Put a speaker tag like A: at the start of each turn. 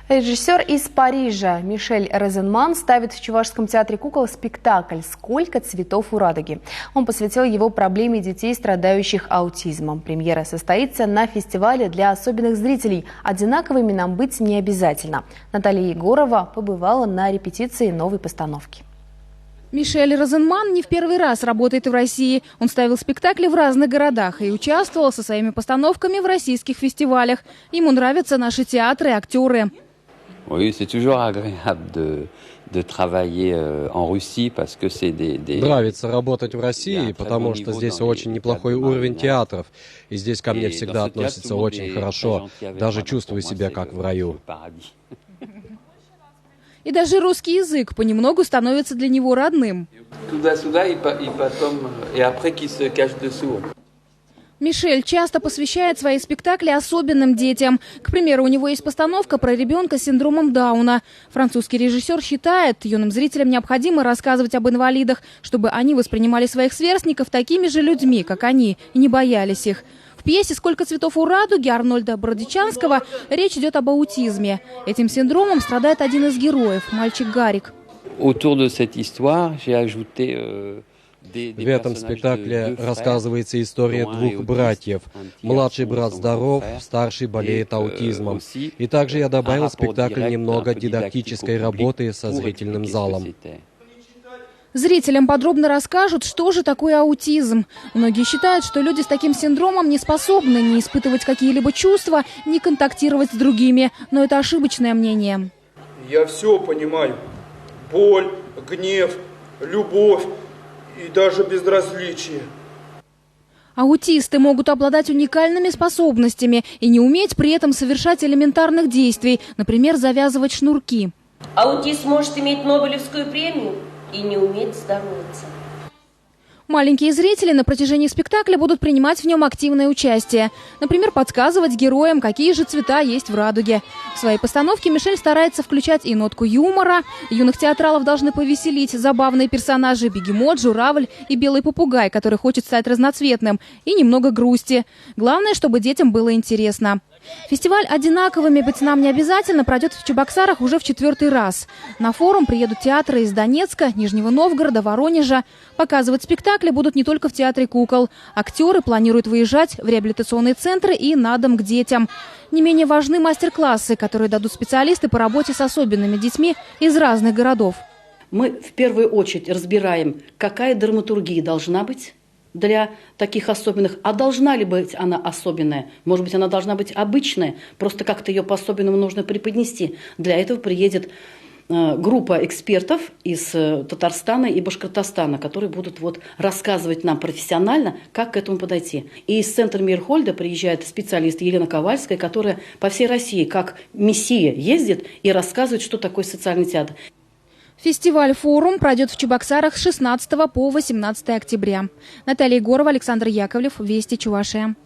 A: Режиссер из Парижа Мишель Розенман ставит в Чувашском театре кукол спектакль «Сколько цветов у радуги». Он посвятил его проблеме детей, страдающих аутизмом. Премьера состоится на фестивале для особенных зрителей. Одинаковыми нам быть не обязательно. Наталья Егорова побывала на репетиции новой постановки.
B: Мишель Розенман не в первый раз работает в России. Он ставил спектакли в разных городах и участвовал со своими постановками в российских фестивалях. Ему нравятся наши театры и актеры.
C: Нравится работать в России, потому что здесь очень неплохой уровень театров. И здесь ко мне всегда относятся очень хорошо. Даже чувствую себя как в раю.
B: И даже русский язык понемногу становится для него родным. Мишель часто посвящает свои спектакли особенным детям. К примеру, у него есть постановка про ребенка с синдромом Дауна. Французский режиссер считает, юным зрителям необходимо рассказывать об инвалидах, чтобы они воспринимали своих сверстников такими же людьми, как они, и не боялись их. В пьесе «Сколько цветов у радуги» Арнольда Бородичанского речь идет об аутизме. Этим синдромом страдает один из героев – мальчик Гарик.
C: В этом спектакле рассказывается история двух братьев. Младший брат здоров, старший болеет аутизмом. И также я добавил в спектакль немного дидактической работы со зрительным залом.
B: Зрителям подробно расскажут, что же такое аутизм. Многие считают, что люди с таким синдромом не способны не испытывать какие-либо чувства, не контактировать с другими. Но это ошибочное мнение.
D: Я все понимаю. Боль, гнев, любовь и даже безразличие.
B: Аутисты могут обладать уникальными способностями и не уметь при этом совершать элементарных действий, например, завязывать шнурки.
E: Аутист может иметь Нобелевскую премию и не уметь здороваться.
B: Маленькие зрители на протяжении спектакля будут принимать в нем активное участие. Например, подсказывать героям, какие же цвета есть в радуге. В своей постановке Мишель старается включать и нотку юмора. Юных театралов должны повеселить забавные персонажи: бегемот, журавль и белый попугай, который хочет стать разноцветным, и немного грусти. Главное, чтобы детям было интересно. Фестиваль «Одинаковыми быть нам не обязательно» пройдет в Чебоксарах уже в 4-й раз. На форум приедут театры из Донецка, Нижнего Новгорода, Воронежа. Показывать спектакли будут не только в театре кукол. Актеры планируют выезжать в реабилитационные центры и на дом к детям. Не менее важны мастер-классы, которые дадут специалисты по работе с особенными детьми из разных городов.
F: Мы в первую очередь разбираем, какая драматургия должна быть для таких особенных. А должна ли быть она особенная? Может быть, она должна быть обычная, просто как-то ее по-особенному нужно преподнести. Для этого приедет группа экспертов из Татарстана и Башкортостана, которые будут рассказывать нам профессионально, как к этому подойти. И из центра Мейерхольда приезжает специалист Елена Ковальская, которая по всей России как мессия ездит и рассказывает, что такое социальный театр.
B: Фестиваль «Форум» пройдет в Чебоксарах с 16 по 18 октября. Наталья Егорова, Александр Яковлев, Вести, Чувашия.